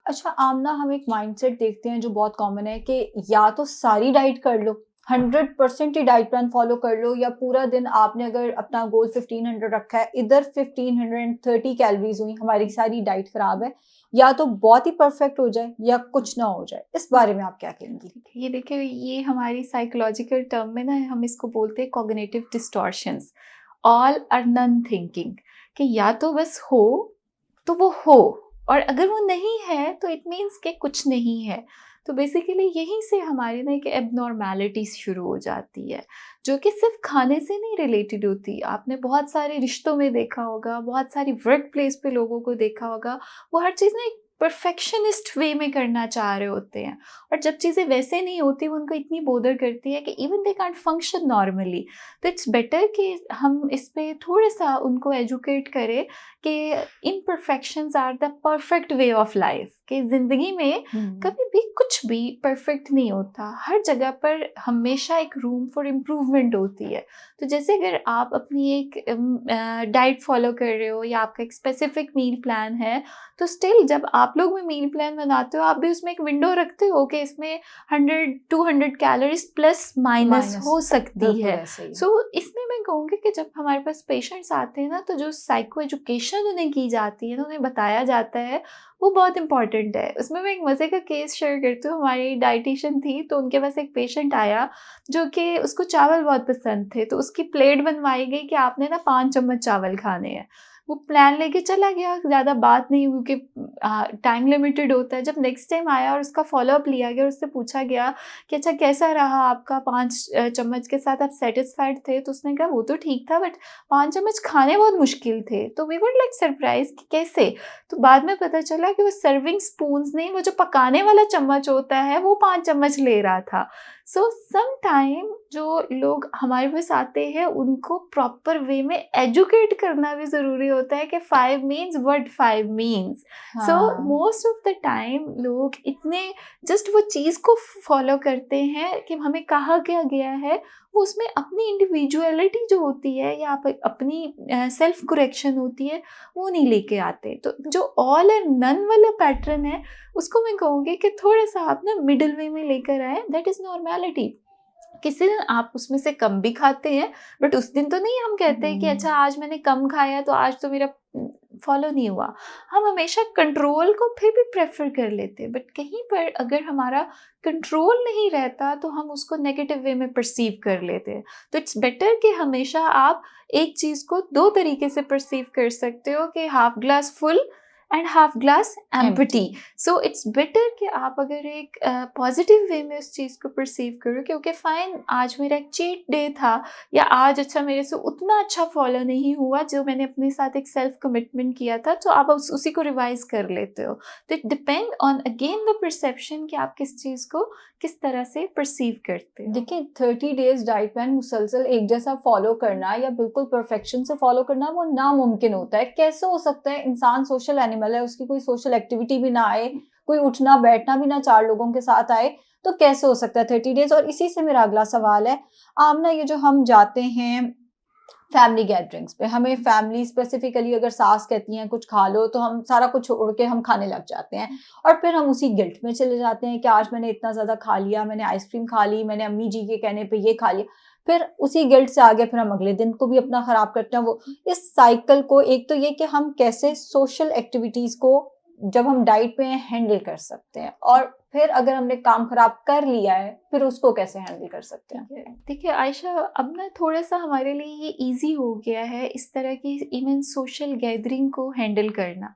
अच्छा आमना, हम एक माइंडसेट देखते हैं जो बहुत कॉमन है कि या तो सारी डाइट कर लो, 100% ही डाइट प्लान फॉलो कर लो, या पूरा दिन आपने अगर अपना गोल 1500 रखा है, इधर 1530 कैलोरीज हुई, हमारी सारी डाइट खराब है। या तो बहुत ही परफेक्ट हो जाए या कुछ ना हो जाए। इस बारे में आप क्या कहेंगी? ये देखिए, ये हमारी साइकोलॉजिकल टर्म में ना हम इसको बोलते हैं कॉग्निटिव डिस्टॉर्शंस, ऑल और नन थिंकिंग। कि या तो बस हो तो वो हो, और अगर वो नहीं है तो इट मीन्स कि कुछ नहीं है। तो बेसिकली यहीं से हमारी ना एक एबनॉर्मेलिटीज शुरू हो जाती है, जो कि सिर्फ खाने से नहीं रिलेटेड होती। आपने बहुत सारे रिश्तों में देखा होगा, बहुत सारी वर्क प्लेस पे लोगों को देखा होगा, वो हर चीज़ ना एक परफेक्शनिस्ट वे में करना चाह रहे होते हैं, और जब चीज़ें वैसे नहीं होती वो उनको इतनी बोदर करती है कि even they can't function normally. तो इट्स बेटर कि हम इस पे थोड़ा सा उनको एजुकेट करें कि imperfections are the perfect way of life. कि ज़िंदगी में कभी भी कुछ भी परफेक्ट नहीं होता, हर जगह पर हमेशा एक रूम फॉर इम्प्रूवमेंट होती है। तो जैसे अगर आप अपनी एक डाइट फॉलो कर रहे हो या आपका एक स्पेसिफिक मील प्लान है, तो स्टिल जब आप लोग भी मील प्लान बनाते हो, आप भी उसमें एक विंडो रखते हो कि इसमें 100-200 कैलोरीज प्लस माइनस माइनस, हो सकती बिल्कुल है। ऐसे ही। सो इसमें मैं कहूँगी कि जब हमारे पास पेशेंट्स आते हैं ना, तो जो साइको एजुकेशन उन्हें की जाती है ना, उन्हें बताया जाता है, वो बहुत इंपॉर्टेंट है। उसमें मैं एक मज़े का केस शेयर करती हूँ। हमारी डाइटिशियन थी, तो उनके पास एक पेशेंट आया जो कि उसको चावल बहुत पसंद थे, तो उसकी प्लेट बनवाई गई कि आपने ना 5 चम्मच चावल खाने हैं। वो प्लान लेके चला गया, ज़्यादा बात नहीं हुई क्योंकि टाइम लिमिटेड होता है। जब नेक्स्ट टाइम आया और उसका फ़ॉलो-अप लिया गया और उससे पूछा गया कि अच्छा कैसा रहा आपका, 5 चम्मच के साथ आप सैटिस्फाइड थे? तो उसने कहा वो तो ठीक था, बट 5 चम्मच खाने बहुत मुश्किल थे। तो वी वर लाइक सरप्राइज़ कि कैसे? तो बाद में पता चला कि वो सर्विंग स्पून्स नहीं, वो जो पकाने वाला चम्मच होता है, वो 5 चम्मच ले रहा था। सो सम टाइम जो लोग हमारे पास आते हैं, उनको प्रॉपर वे में एजुकेट करना भी ज़रूरी होता है कि 5 मीन्स व्हाट 5 मीन्स। सो हाँ, मोस्ट ऑफ द टाइम लोग इतने जस्ट वो चीज़ को फॉलो करते हैं कि हमें कहा क्या गया है, वो उसमें अपनी इंडिविजुअलिटी जो होती है या अपनी सेल्फ करेक्शन होती है, वो नहीं लेके आते। तो जो ऑल एंड नन वाला पैटर्न है, उसको मैं कहूँगी कि थोड़ा-सा आप ना मिडल वे में लेकर आएँ, दैट इज़ नॉर्मैलिटी। किसी दिन आप उसमें से कम भी खाते हैं, बट उस दिन तो नहीं हम कहते हैं कि अच्छा आज मैंने कम खाया तो आज तो मेरा फॉलो नहीं हुआ। हम हमेशा कंट्रोल को फिर भी प्रेफ़र कर लेते हैं, बट कहीं पर अगर हमारा कंट्रोल नहीं रहता तो हम उसको नेगेटिव वे में परसीव कर लेते हैं। तो इट्स बेटर कि हमेशा आप एक चीज़ को 2 तरीके से परसीव कर सकते हो कि half glass full and half glass empty. Empty. So it's better कि आप अगर एक पॉजिटिव वे में उस चीज़ को परसीव करो कि ओके फाइन, आज मेरा एक चीट डे था, या आज अच्छा मेरे से उतना अच्छा फॉलो नहीं हुआ जो मैंने अपने साथ एक सेल्फ कमिटमेंट किया था, तो आप उसी को रिवाइज कर लेते हो। तो it depend on again the perception कि आप किस चीज़ को किस तरह से परसीव करते हो। देखिए 30 डेज डाइट प्लान मुसलसल एक जैसा फॉलो करना या बिल्कुल परफेक्शन से फॉलो करना वो नामुमकिन होता है। कैसे हो सकता है? इंसान सोशल एनिमल है, उसकी कोई सोशल एक्टिविटी भी ना आए, कोई उठना बैठना भी ना 4 लोगों के साथ आए, तो कैसे हो सकता है 30 डेज? और इसी से मेरा अगला सवाल है, आमना, ये जो हम जाते हैं फैमिली गैदरिंग्स पे, हमें फैमिली स्पेसिफिकली अगर सास कहती हैं कुछ खा लो, तो हम सारा कुछ छोड़ के हम खाने लग जाते हैं, और फिर हम उसी गिल्ट में चले जाते हैं कि आज मैंने इतना ज़्यादा खा लिया, मैंने आइसक्रीम खा ली, मैंने अम्मी जी के कहने पे ये खा लिया। फिर उसी गिल्ट से आगे फिर हम अगले दिन को भी अपना खराब करते हैं। वो इस साइकिल को, एक तो ये कि हम कैसे सोशल एक्टिविटीज़ को जब हम डाइट पे हैं हैंडल कर सकते हैं, और फिर अगर हमने काम खराब कर लिया है, फिर उसको कैसे हैंडल कर सकते हैं? देखिए आयशा, अब ना थोड़ा-सा हमारे लिए ये ईज़ी हो गया है इस तरह की इवन सोशल गैदरिंग को हैंडल करना।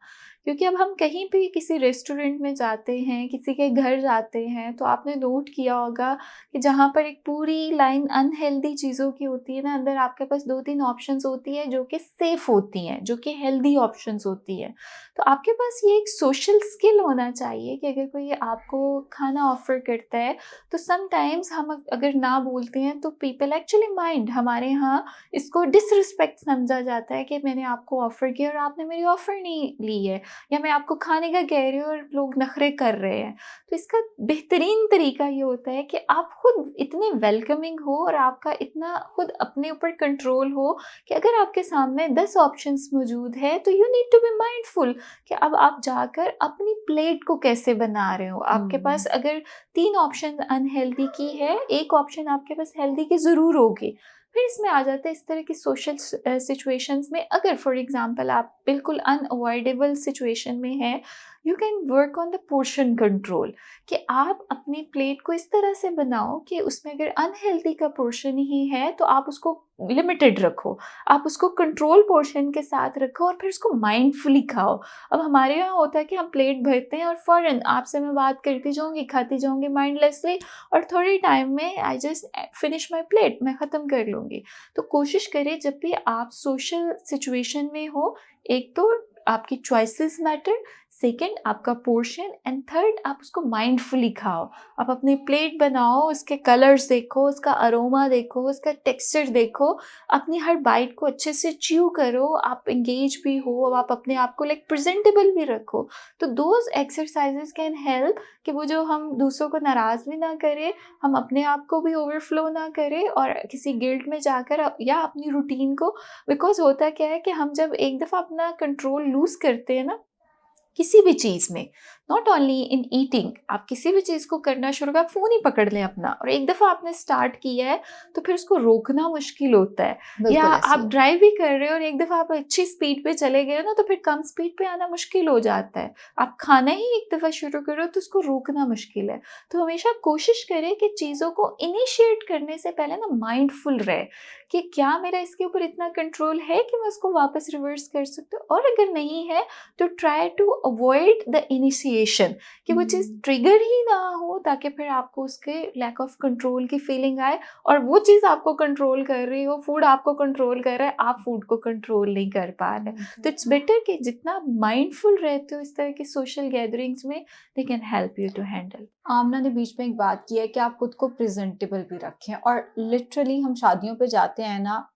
क्योंकि अब हम कहीं भी किसी रेस्टोरेंट में जाते हैं, किसी के घर जाते हैं, तो आपने नोट किया होगा कि जहाँ पर एक पूरी लाइन अनहेल्दी चीज़ों की होती है ना, अंदर आपके पास 2-3 ऑप्शंस होती है जो कि सेफ़ होती हैं, जो कि हेल्दी ऑप्शंस होती हैं। तो आपके पास ये एक सोशल स्किल होना चाहिए कि अगर कोई आपको खाना ऑफ़र करता है, तो समटाइम्स हम अगर ना बोलते हैं तो पीपल एक्चुअली माइंड, हमारे यहाँ इसको डिसरिस्पेक्ट समझा जाता है कि मैंने आपको ऑफ़र किया और आपने मेरी ऑफ़र नहीं ली है। या मैं आपको खाने का कह रही हूँ और लोग नखरे कर रहे हैं। तो इसका बेहतरीन तरीका ये होता है कि आप खुद इतने वेलकमिंग हो और आपका इतना खुद अपने ऊपर कंट्रोल हो कि अगर आपके सामने 10 ऑप्शंस मौजूद है तो you need to be mindful कि अब आप जाकर अपनी प्लेट को कैसे बना रहे हो। आपके पास अगर 3 ऑप्शन अनहेल्दी की है, एक ऑप्शन आपके पास हेल्दी की ज़रूर होगी। फिर इसमें आ जाता है इस तरह की सोशल सिचुएशंस में, अगर फॉर एग्जांपल आप बिल्कुल अनअवॉइडेबल सिचुएशन में हैं, you can work on the portion control कि आप अपनी प्लेट को इस तरह से बनाओ कि उसमें अगर अनहेल्दी का पोर्शन ही है तो आप उसको लिमिटेड रखो, आप उसको कंट्रोल पोर्शन के साथ रखो और फिर उसको माइंडफुली खाओ। अब हमारे यहाँ होता है कि हम प्लेट भरते हैं और फ़ौरन आपसे मैं बात करती जाऊँगी, खाती जाऊँगी माइंडलेसली, और थोड़े टाइम में I just finish my plate, मैं ख़त्म कर लूँगी। तो कोशिश करें जब भी आप सोशल सिचुएशन में हो, एक तो आपकी चॉइसेस मैटर, सेकंड आपका पोर्शन, एंड थर्ड आप उसको माइंडफुली खाओ। आप अपनी प्लेट बनाओ, उसके कलर्स देखो, उसका अरोमा देखो, उसका टेक्सचर देखो, अपनी हर बाइट को अच्छे से च्यू करो, आप एंगेज भी हो, अब आप अपने आप को लाइक प्रेजेंटेबल भी रखो। तो दोज एक्सरसाइजेस कैन हेल्प कि वो जो हम दूसरों को नाराज़ भी ना करें, हम अपने आप को भी ओवरफ्लो ना करें और किसी गिल्ट में जाकर या अपनी रूटीन को, बिकॉज होता क्या है कि हम जब एक दफ़ा अपना कंट्रोल लूज़ करते हैं ना किसी भी चीज़ में, नॉट ओनली इन ईटिंग, आप किसी भी चीज़ को करना शुरू करें, आप फ़ोन ही पकड़ लें अपना, और एक दफ़ा आपने स्टार्ट किया है तो फिर उसको रोकना मुश्किल होता है। या बिल्कुल ऐसे आप ही है। ड्राइव भी कर रहे हो और एक दफ़ा आप अच्छी स्पीड पे चले गए हो ना, तो फिर कम स्पीड पे आना मुश्किल हो जाता है। आप खाना ही एक दफ़ा शुरू करो तो उसको रोकना मुश्किल है। तो हमेशा कोशिश करें कि चीज़ों को इनिशिएट करने से पहले ना माइंडफुल रहे कि क्या मेरा इसके ऊपर इतना कंट्रोल है कि मैं उसको वापस रिवर्स कर सकती हूँ, और अगर नहीं है तो try to avoid the initiation, कि वो चीज़ ट्रिगर ही ना हो, ताकि फिर आपको उसके लैक ऑफ कंट्रोल की फीलिंग आए और वो चीज़ आपको कंट्रोल कर रही हो, फूड आपको कंट्रोल कर रहा है, आप फूड को कंट्रोल नहीं कर पा रहे। तो इट्स बेटर कि जितना माइंडफुल रहते हो इस तरह की सोशल गैदरिंग्स में, they can help you to handle. Amna ने बीच में एक बात की है कि आप खुद को प्रेजेंटेबल भी रखें, और लिटरली हम शादियों पे जाते हैं ना,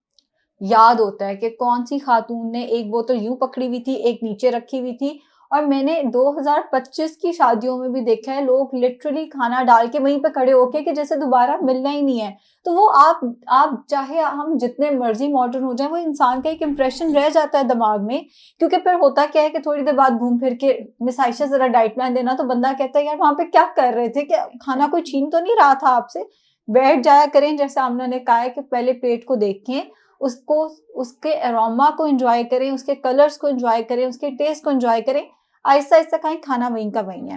याद होता है कि कौन सी खातून ने एक बोतल यूं पकड़ी हुई थी, एक नीचे रखी हुई थी। और मैंने 2025 की शादियों में भी देखा है लोग लिटरली खाना डाल के वहीं पे खड़े होके कि जैसे दोबारा मिलना ही नहीं है। तो वो आप चाहे हम जितने मर्जी मॉडर्न हो जाए, वो इंसान का एक इम्प्रेशन रह जाता है दिमाग में। क्योंकि फिर होता क्या है कि थोड़ी देर बाद घूम फिर के मिस आयशा जरा डाइट प्लान देना, तो बंदा कहता है यार वहां पे क्या कर रहे थे, क्या खाना कोई छीन तो नहीं रहा था आपसे। बैठ जाया करें, जैसे आमना ने कहा है कि पहले प्लेट को देखें, उसको, उसके अरोमा को एंजॉय करें, उसके कलर्स को एंजॉय करें, उसके टेस्ट को एंजॉय करें। आहिस्ता आहिस्ता खाएं, खाना वहीं का वहीं है।